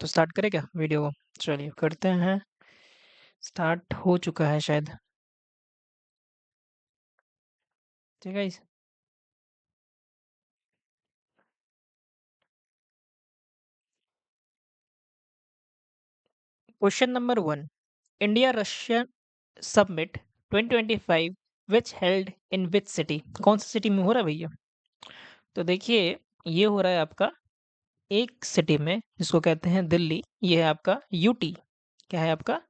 तो स्टार्ट करें क्या वीडियो को? चलिए करते हैं। स्टार्ट हो चुका है शायद। ठीक है guys. Question number 1। India Russia summit 2025 which held in which city? कौन सी सिटी में हो रहा है भैया? तो देखिए, ये हो रहा है आपका एक सिटी में जिसको कहते हैं दिल्ली। ये है आपका यूटी। क्या है आपका?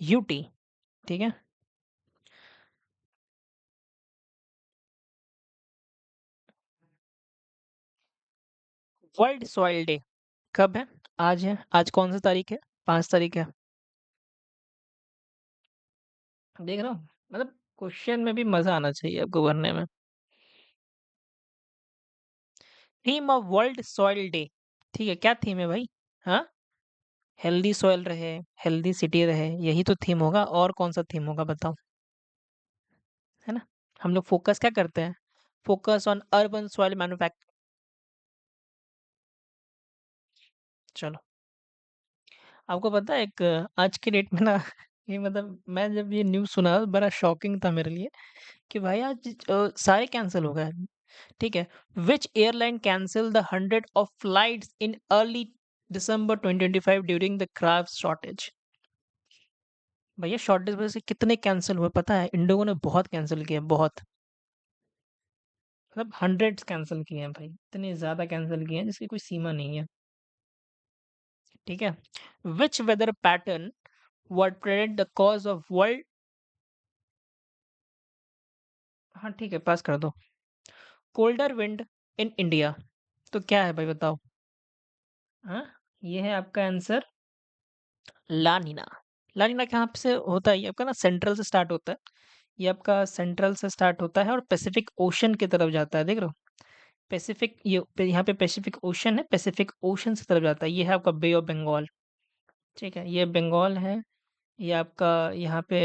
यूटी। ठीक है। वर्ल्ड सॉइल डे कब है? आज है। आज कौन सी तारीख है? 5 तारीख है। देख रहा हूँ। मतलब क्वेश्चन में भी मजा आना चाहिए आपको भरने में। Theme of world soil day. ठीक है, क्या थीम है भाई? हाँ, हेल्दी सॉइल रहे, हेल्दी सिटी रहे, यही तो थीम होगा। और कौन सा थीम होगा बताओ? है ना? हम लोग फोकस क्या करते हैं? Focus on urban soil manufacture. चलो, आपको पता है एक आज के डेट में ना ये मतलब मैं जब ये न्यूज़ सुना तो बड़ा शॉकिंग था मेरे लिए कि भाई आज सारे कैंसिल हो गए। ठीक है। Which airline cancel the 100 of flights in early December 2025 during the craft shortage? भैया शॉर्टेज वजह से कितने कैंसिल हुए पता है? इंडिगो ने बहुत कैंसिल किए, बहुत। मतलब हंड्रेड्स कैंसिल किए हैं भाई, इतने ज्यादा कैंसिल किए हैं जिसकी कोई सीमा नहीं है। ठीक है। Which weather pattern would predict the cause of world. हाँ ठीक है, पास कर दो। Colder wind in India. तो क्या है भाई बताओ? हाँ, ये है आपका आंसर। लानीना। लानीना कहाँ से होता है? ये आपका ना सेंट्रल से स्टार्ट होता है। ये आपका सेंट्रल से स्टार्ट होता है और पैसिफिक ओशन की तरफ जाता है, देख रहे हो? पैसिफिक, ये यहाँ पे पैसिफिक ओशन है, पैसिफिक ओशन से तरफ जाता है। ये है आपका बे ऑफ बंगाल। ठीक है, ये बंगाल है। ये आपका यहाँ पे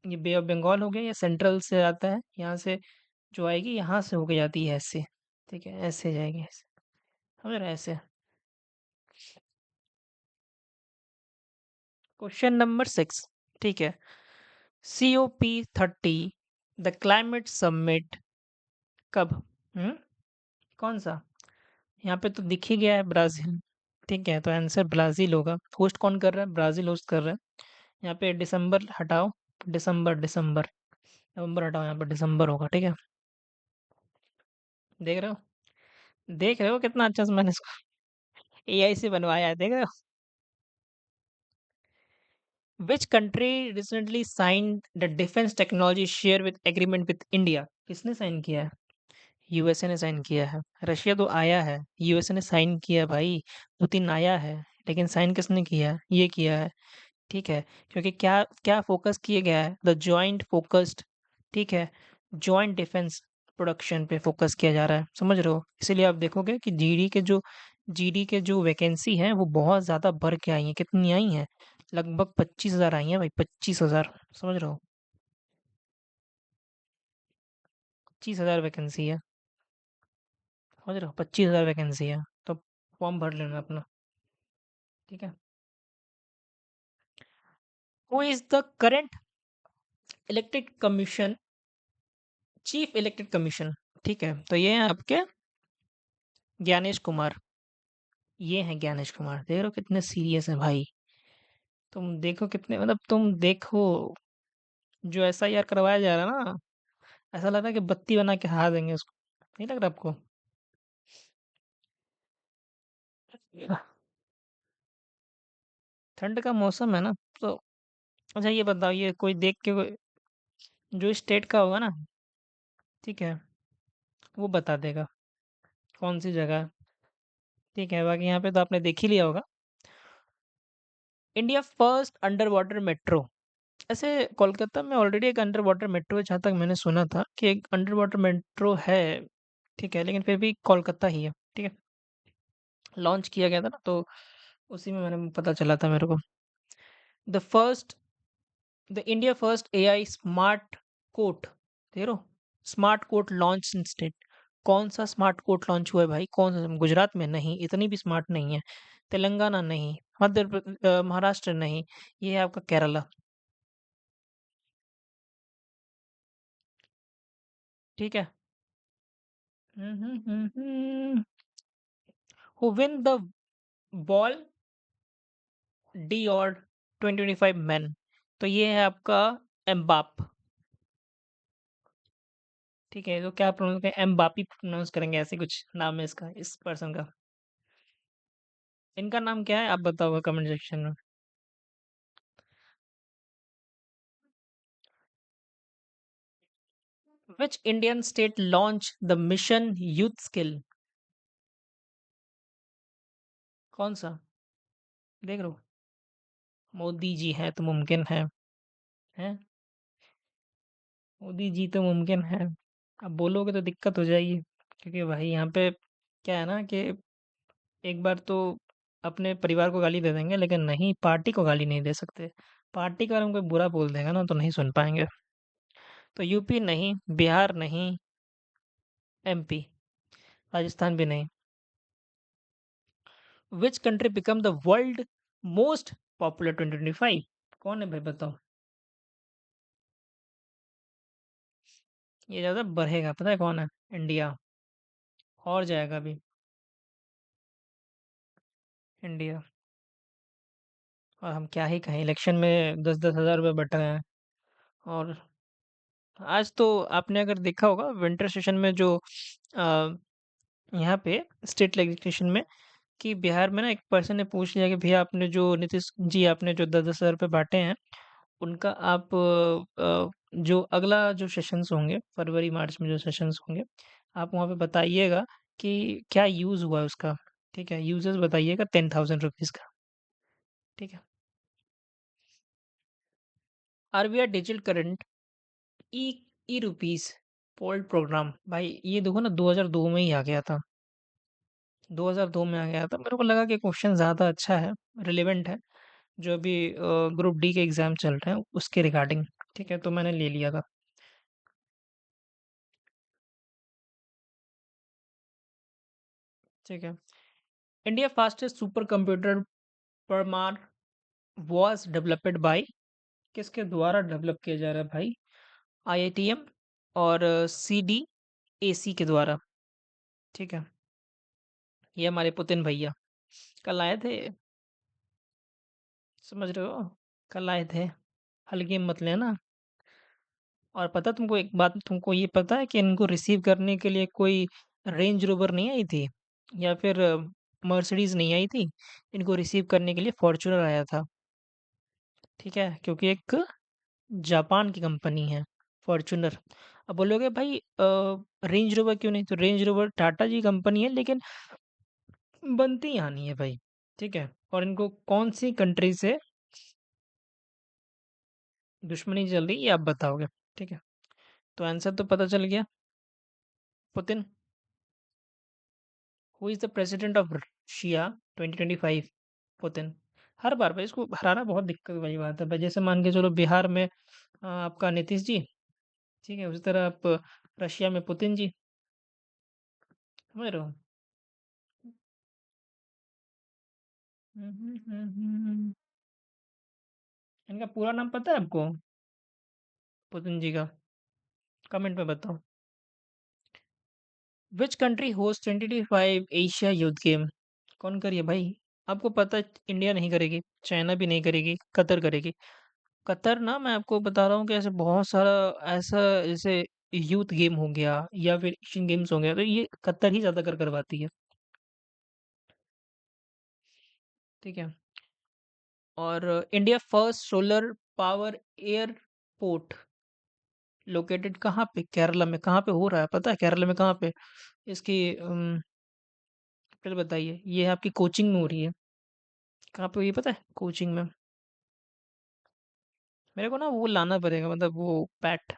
ये बे ऑफ बंगाल हो गया। ये सेंट्रल से आता है, यहाँ से जो आएगी यहाँ से होके जाती है ऐसे। ठीक है, ऐसे जाएगी ऐसे। समझ रहे हैं? ऐसे। Question number 6। ठीक है। COP30 द क्लाइमेट समिट कब? हम्म, कौन सा? यहाँ पे तो दिख ही गया है, ब्राजील। ठीक है, तो आंसर ब्राजील होगा। होस्ट कौन कर रहा है? ब्राजील होस्ट कर रहा है। यहाँ पे दिसंबर हटाओ। दिसंबर दिसंबर। नवंबर हटाओ, यहाँ पे दिसंबर होगा। ठीक है। देख रहे हो? देख रहे हो कितना अच्छा से मैंने इसको AI से बनवाया है, देख रहे हो? Which country recently sign the defence technology share with agreement with India? किसने साइन किया है? यूएसए ने साइन किया है। रशिया तो आया है, यूएसए ने साइन किया भाई। पुतिन आया है, लेकिन साइन किसने किया है? ये किया है। ठीक है। क्योंकि क्या क्या फोकस किया गया है? The joint focused. ठीक है। जॉइंट डिफेंस प्रोडक्शन पे फोकस किया जा रहा है, समझ रहे हो? इसीलिए आप देखोगे कि जीडी के जो वैकेंसी है वो बहुत ज्यादा बढ़ के आई है। कितनी आई है? लगभग 25,000 आई है भाई, 25,000। समझ रहे हो? 25,000 वैकेंसी है। समझ रहे हो? 25,000 वैकेंसी है। तो फॉर्म भर लेना अपना। ठीक है। Who is the current elected commission, chief elected commission? ठीक है, तो ये है आपके ज्ञानेश कुमार। ये है ज्ञानेश कुमार। देख रहे हो कितने सीरियस है भाई? तुम देखो कितने, मतलब तुम देखो जो SIR करवाया जा रहा है ना, ऐसा लग रहा है कि बत्ती बना के हरा देंगे उसको। नहीं लग रहा आपको? ठंड का मौसम है ना, तो अच्छा ये बताओ, ये कोई देख के जो स्टेट का होगा ना, ठीक है, वो बता देगा कौन सी जगह है। ठीक है, बाकी यहाँ पे तो आपने देख ही लिया होगा। India first under water metro. ऐसे कोलकाता में ऑलरेडी एक अंडर वाटर मेट्रो है, जहाँ तक मैंने सुना था कि एक अंडर वाटर मेट्रो है। ठीक है, लेकिन फिर भी कोलकाता ही है। ठीक है। लॉन्च किया गया था ना, तो उसी में मैंने पता चला था मेरे को। The first the India first AI smart court. देख रो, smart court launch in state. कौन सा स्मार्ट कोर्ट लॉन्च हुआ है भाई? कौन सा? गुजरात में? नहीं, इतनी भी स्मार्ट नहीं है। तेलंगाना नहीं, महाराष्ट्र नहीं, ये है आपका केरला। ठीक है। Who win the ball D और 2025 मैन, तो ये है आपका एम्बाप। ठीक है, तो क्या प्रोनाउंस करें, एम्बापी प्रोनाउंस करेंगे, ऐसे कुछ नाम है इसका, इस पर्सन का। इनका नाम क्या है आप बताओगे कमेंट सेक्शन में। Which Indian state launch the mission youth skill? कौन सा? देख रहे हो, मोदी जी हैं तो मुमकिन है। हैं? मोदी जी तो मुमकिन है। अब बोलोगे तो दिक्कत हो जाएगी, क्योंकि भाई यहाँ पे क्या है ना कि एक बार तो अपने परिवार को गाली दे देंगे, लेकिन नहीं, पार्टी को गाली नहीं दे सकते। पार्टी का अगर हम कोई बुरा बोल देगा ना तो नहीं सुन पाएंगे। तो यूपी नहीं, बिहार नहीं, एमपी, राजस्थान भी नहीं। Which country become the world most popular 2025? कौन है भाई बताओ। ये ज्यादा बढ़ेगा, पता है कौन है? इंडिया। और जाएगा भी। इंडिया। और हम क्या ही कहें, इलेक्शन में 10-10 हज़ार रुपये बट रहे हैं। और आज तो आपने अगर देखा होगा विंटर सेशन में जो अ, यहाँ पे स्टेट लेजिस्लेशन में, कि बिहार में ना एक पर्सन ने पूछ लिया कि भैया आपने जो नीतीश जी आपने जो 10-10 हज़ार रुपये बांटे हैं, उनका आप जो अगला जो सेशंस होंगे फरवरी मार्च में जो सेशंस होंगे, आप वहाँ पे बताइएगा कि क्या यूज़ हुआ है उसका। ठीक है, यूजेस बताइएगा 10,000 रुपीज़ का। ठीक है। आरबीआई डिजिटल करंट ई ई रुपीस पोल्ड प्रोग्राम, भाई ये देखो ना 2002 में ही आ गया था। 2002 में आ गया था, मेरे को लगा कि क्वेश्चन ज़्यादा अच्छा है, रिलेवेंट है, जो अभी ग्रुप डी के एग्जाम चल रहे हैं उसके रिगार्डिंग। ठीक है, तो मैंने ले लिया था। ठीक है। India fastest super computer Parmar was developed by, किसके द्वारा डेवलप किया जा रहा है भाई? आईआईटीएम और सी डी ए सी के द्वारा। ठीक है। ये हमारे पुतिन भैया कल आए थे, समझ रहे हो, कल आए थे, हल्के में मत लेना। और पता तुमको एक बात, तुमको ये पता है कि इनको रिसीव करने के लिए कोई रेंज रोवर नहीं आई थी, या फिर मर्सिडीज नहीं आई थी, इनको रिसीव करने के लिए फॉर्च्यूनर आया था। ठीक है, क्योंकि एक जापान की कंपनी है फॉर्च्यूनर। अब बोलोगे भाई रेंज रोवर क्यों नहीं, तो रेंज रोवर टाटा जी कंपनी है, लेकिन बनती यहाँ नहीं है भाई। ठीक है, और इनको कौन सी कंट्री से दुश्मनी चल रही है ये आप बताओगे। ठीक है, तो आंसर तो पता चल गया, Putin. Who is the president of Russia 2025? Putin. हर बार भाई इसको हराना बहुत दिक्कत वाली बात है भाई, जैसे मान के चलो बिहार में आपका नीतीश जी, ठीक है, उसी तरह आप रशिया में पुतिन जी, समझ रहे हो। इनका पूरा नाम पता है आपको, पुतिन जी का? कमेंट में बताओ। Which country host 2025 Asia youth game? कौन करिए भाई? आपको पता है इंडिया नहीं करेगी, चाइना भी नहीं करेगी, कतर करेगी। कतर ना, मैं आपको बता रहा हूँ कि ऐसे बहुत सारा ऐसा, जैसे यूथ गेम हो गया या फिर एशियन गेम्स हो गया, तो ये कतर ही ज्यादा कर करवाती है। ठीक है। और India first solar power airport located कहाँ पे, केरला में? कहाँ पे हो रहा है पता है केरला में कहाँ पे? इसकी पहले बताइए, ये है आपकी कोचिंग में हो रही है। कहाँ पे हुई है पता है? कोचिंग में। मेरे को ना वो लाना पड़ेगा, मतलब वो पैट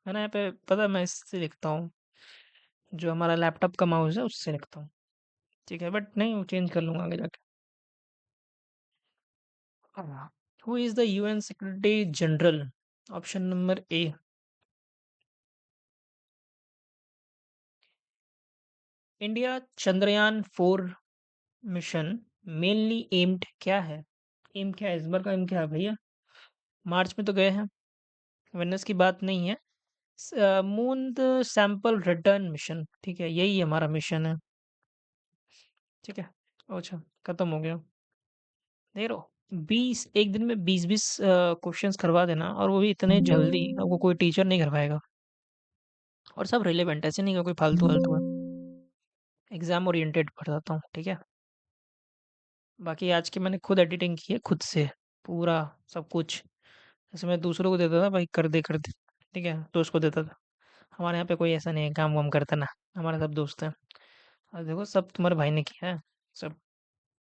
है ना यहाँ पे, पता है मैं इससे लिखता हूँ, जो हमारा लैपटॉप का माउस है उससे लिखता हूँ। ठीक है, बट नहीं, वो चेंज कर लूंगा आगे जाके। Who is the UN secretary general? Option number A. India Chandrayaan 4 mission mainly aimed क्या है? एम क्या है इस बार का? एम क्या है भैया? मार्च में तो गए हैं, वेनस की बात नहीं है। मून सैंपल रिटर्न मिशन, ठीक है, यही हमारा मिशन है। ठीक है। अच्छा, खत्म हो गया। दे रहो 20 एक दिन में 20-20 क्वेश्चंस करवा देना, और वो भी इतने जल्दी आपको कोई टीचर नहीं करवाएगा। और सब रिलेवेंट, ऐसे नहीं कि कोई फालतू फालतू है। एग्जाम ओरिएंटेड पढ़ाता हूँ, ठीक है। बाकी आज की मैंने खुद एडिटिंग की है, खुद से पूरा सब कुछ। जैसे मैं दूसरों को देता था, भाई कर दे, ठीक है, दोस्त को देता था। हमारे यहाँ पे कोई ऐसा नहीं है काम वाम करता ना, हमारे सब दोस्त हैं। और देखो सब तुम्हारे भाई ने किया है, सब